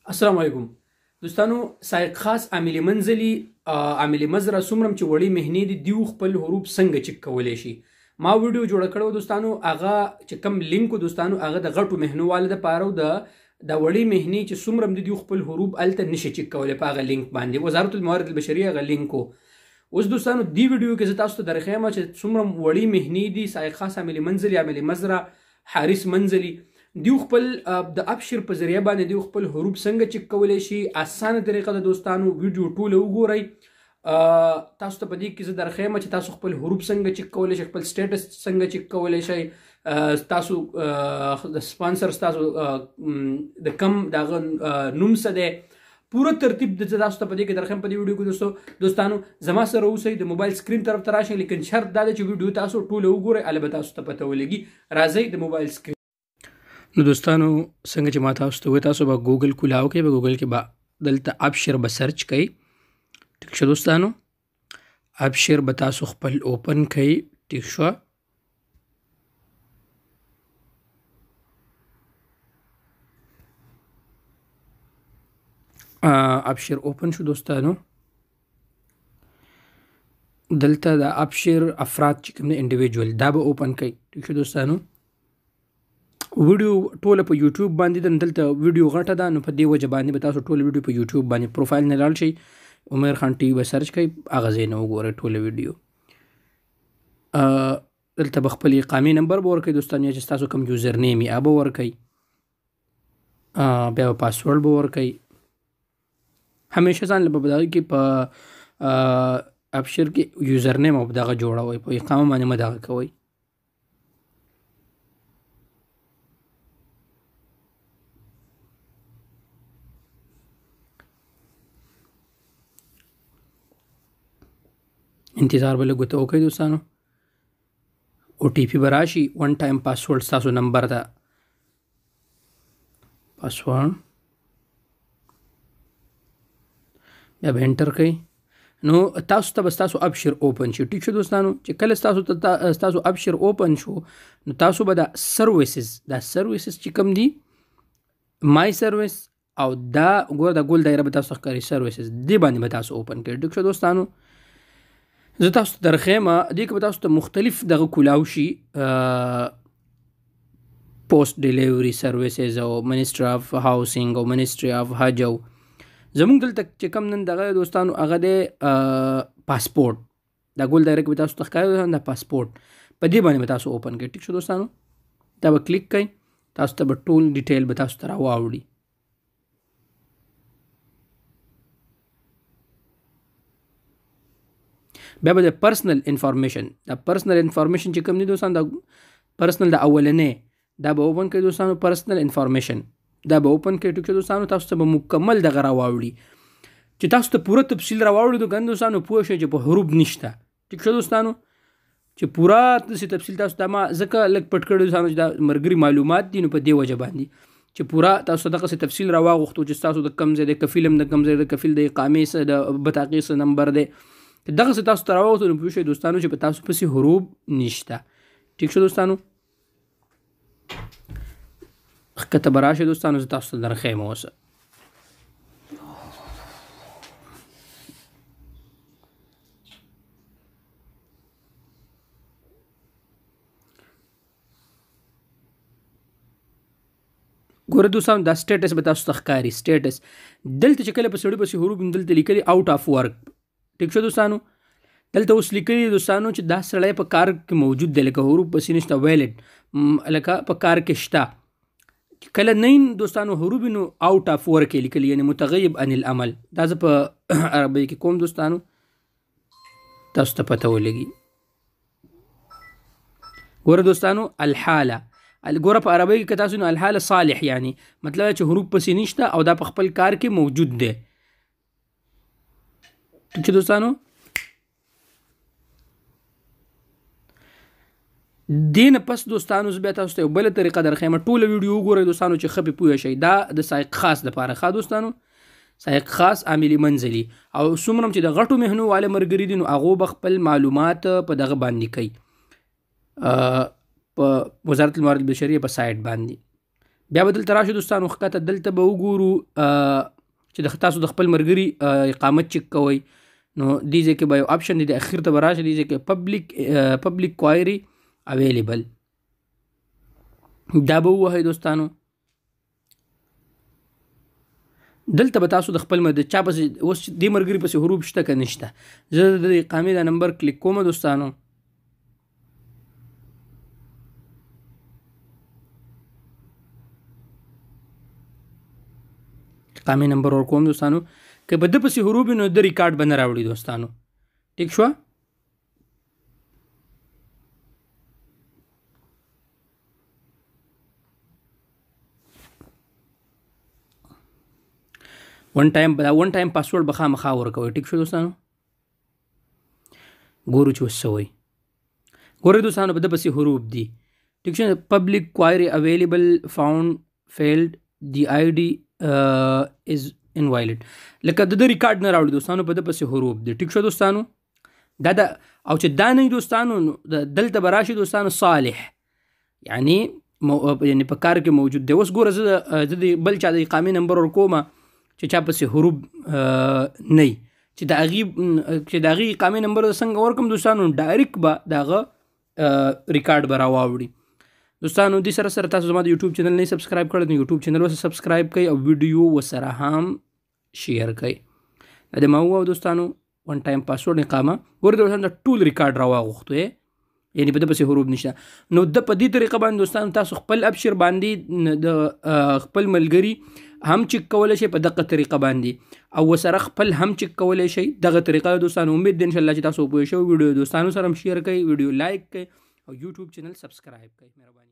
السلام علیکم دوستانو. سایق خاص عامل منزلي عامل مزرعه څومره چې وړي مهنې دي دیو خپل حروف څنګه چک کولی شي. ما ویډیو جوړ کړو دوستانو، هغه چې کم لینک دوستانو هغه د غټو مهنو والده پاره د وړي مهنې چې څومره دي دیو خپل حروف الته نشي چک کولی په هغه لینک باندې وزارت الموارد البشريه هغه لینکو. اوس دوستانو دی ویډیو کې زه تاسو ته درخیم چې څومره وړي مهنې دي سایق خاص عامل منزلي عامل مزرعه حارس منزلي دیو خپل د ابشر په ذریعہ باندې دیو خپل حروف څنګه چک کولی شي. اسانه طریقه ده دوستانو، ویډیو ټول وګورئ. تاسو ته په دې کې زه درخیم چې تاسو خپل حروف څنګه چک کولی شئ، خپل سټیټس څنګه چک کولی شئ، تاسو د سپانسر تاسو د کم دغه نوم څه دی، پوره ترتیب د تاسو ته په دې کې درخیم په دې ویډیو کې دوستانو زما سره اوسئ، د موبایل سکرین طرف ته راشئ، لیکن شرط دا ده چې ویډیو تاسو ټول وګورئ، البته تاسو ته پته ولګي. راځئ د موبایل سکرین. نو دوستانو څنګه چې ما تاسو ته وایي، تاسو به ګوګل کولاو کوئ، په ګوګل کې به دلته ابشر به سرچ کوئ. ټیک شو دوستانو، ابشر به تاسو خپل اوپن کوئ. ټیک شو، ابشر اوپن شو دوستانو. دلته د ابشر افراد چې کوم دی انډیویجوال دا به اوپن کوئ. ټیک شو دوستانو، ویډیو ټوله په یوټیوب باندې ده، دلته ویډیو غټه ده، نو په دې وجه باندې به تاسو ټوله ویډیو په یوټیوب باندې پروفایل نه لاړ شئ، عمر خان ټي وي به سرچ کوئ، هغه ځای نه وګورئ ټوله ویډیو. دلته به خپل اقامې نمبر به ورکوئ دوستانو، یا چې ستاسو کوم یوزر نیم یې هغه به ورکوئ، بیا به پاسورډ به ورکوئ. همیشه ځان له به دغه کې په ابشر کې یوزر نیم او دغه جوړوئ، په اقامه باندې مه دغه کوئ. انتظار به لږ ورته وکړئ دوستانو. او ټي پي به راشي، ون ټایم پاسورډ ستاسو نمبر ده، پاسورډ بیا به انټر کوئ. نو تاسو ته به ستاسو ابشر اوپن شي. ټیک شو دوستانو، چې کله ستاسو ابشر اوپن شو نو تاسو به دا سرویسز چې کوم دي مای سرویس او دا ګوره دا ګول دایره به تاسو ښکاري سرویسز، دې باندې به تاسو اوپن کړئ. ټیک شو دوستانو، زه تاسو ته درخیمه دې کې به تاسو ته مختلف دغه کولاو شي، پوسټ ډیلیوري سرویسز او منسټري اف هاوسینګ او منسټري اف حج. او زمونږ دلته چې کوم نن دغه دوستانو هغه دی پاسپورټ، دا ګول دایره کې به تاسو ته ښکاري دا پاسپورټ، په دې باندې به تاسو اوپن کړئ. ټیک شو دوستانو، دا به کلیک کړئ، تاسو ته به ټول ډیټیل به تاسو ته راواوړي. بیا به د پرسنل انفارمیشن، دا پرسنل انفارمیشن چې کوم دي دوستانو، دا پرسنل د اولنې دا به اوپن کړئ دوستانو. پرسنل انفارمیشن دا به اوپن کړئ. ټیک شو دوستانو، تاسو ته به مکمل دغه راواوړي، چې تاسو ته پوره تفصیل راواوړي د ګن دوستانو، پوه شئ چې په حروف نشته. ټیک شو دوستانو، چې پوره داسې تفصیل تاسو ته ما ځکه لږ پټ کړی دوستانو چې دا مرګري معلومات دي، نو په دې وجه باندې چې پوره تاسو دغسې تفصیل راواغوښتو چې ستاسو د کوم ځای د کفیل د کوم ځای د کفیل د اقامې څه د بطاقې څه نمبر دی، دغسې تاسو ته راوغوښتو، نو پوه شئ دوستانو چې په تاسو پسې حروف نشته. ټیک شو دوستانو، ښکته به راشئ دوستانو، زه تاسو ته درخیم اوسه. ګوره دوستانو، دا سټیټس به تاسو ته ښکاري. سټیټس دلته چې کله په سړي پسې حروف دلته لیکلي آوټ آف ورک. ټیک شو دوستانو، دلته اوس لیکلي دوستانو چې دا سړی په کار کې موجود دی، لکه حروف پسې نشته، ویلډ لکه په کار کې شته. کله نه دوستانو حروف نو آوټ آف ورک یې لیکلي، یعنی متغیب عن العمل. دا زه په عربی کې کوم دوستانو، تاسو ته پته ولګي. ګوره دوستانو، الحاله ګوره په عربی کې تاسو نو الحاله صالح، یعنی مطلب چې حروف پسې نشته او دا په خپل کار کې موجود دی. ټیک چې دوستانو، دې نه پس دوستانو زه بیا تاسو ته یو بله طریقه درخیم. ټوله ویډیو وګورئ دوستانو چې ښه پې پوه شئ. دا د سایق خاص دپاره ښه دوستانو، سایق خاص عامل منزلي او څومره چې د غټو مهنو والا ملګري دي نو هغو به خپل معلومات په دغه باندې کوي، په وزارت الموارد البشريه په سایټ باندې. بیا به دلته راشو دوستانو ښکته دلته به وګورو چې تاسو د خپل ملګري اقامت چک کوئ نو دې ځای کې به یو آپشن دی د اخر ته به راشه دې ځای کې پبلیک کوایري اویلیبل دا به ووهئ دوستانو. دلته به تاسو د خپل د چا پسې اوس دې ملګري پسې حروف شته که نشته. زه د اقامې دا نمبر کلیک کوم دوستانو. اقامې نمبر ورکوم دوستانو. که په ده پسې حروف نو د ریکارډ به نه راوړي دوستانو. ټیک شوه. ون ټایم پاسورډ به خامخا ورکوئ. ټیک شو دوستانو. ګورو چې اوس څه وایي. ګورئ دوستانو په ده پسې حروف دي. ټیک شو. پبلیک کوایري اویلیبل فاوند فیلډ دی آی ډي از انوایلډ. لکه د ده ریکارډ نه راوړي دوستانو په ده پسې حروف دي. ټیک شو دوستانو. دا او چې دا نه دوستانو دلته به راشي دوستانو صالح یعنی په کار کې موجود دی. اوس ګوره زه د بل چا د اقامې نمبر ورکوم چې چا پسې حروف نه وي چې د هغې اقامې نمبر څنګه ورکړم دوستانو ډایرکټ به د هغه ریکارډ به راواوړي. دوستانو دې سره سره تاسو زما د یوټیوب چینل نه سبسکرایب کړی نو یوټیوب چینل ورسره سبسکرایب کړئ او ویډیو ورسره هم شیر کړئ. دا د ما ووایو دوستانو ون ټایم پاسورډ اقامه. ګورئ دوستانو د ټول ریکارډ راواغوښتو یعنی په ده پسې حروف نشته. نو د په دې طریقه باندې دوستانو تاسو خپل ابشر باندې د خپل ملګري هم چک کولی شئ په دغه طریقه باندې او ورسره خپل هم چک کولی شئ دغه طریقه دوستانو. امید دی انشاءالله چې تاسو پوه شئ. ویډیو دوستانو سره هم شیر کړئ، ویډیو لایک کړئ او یوټیوب چینل سبسکرایب کړئ. مهرباني.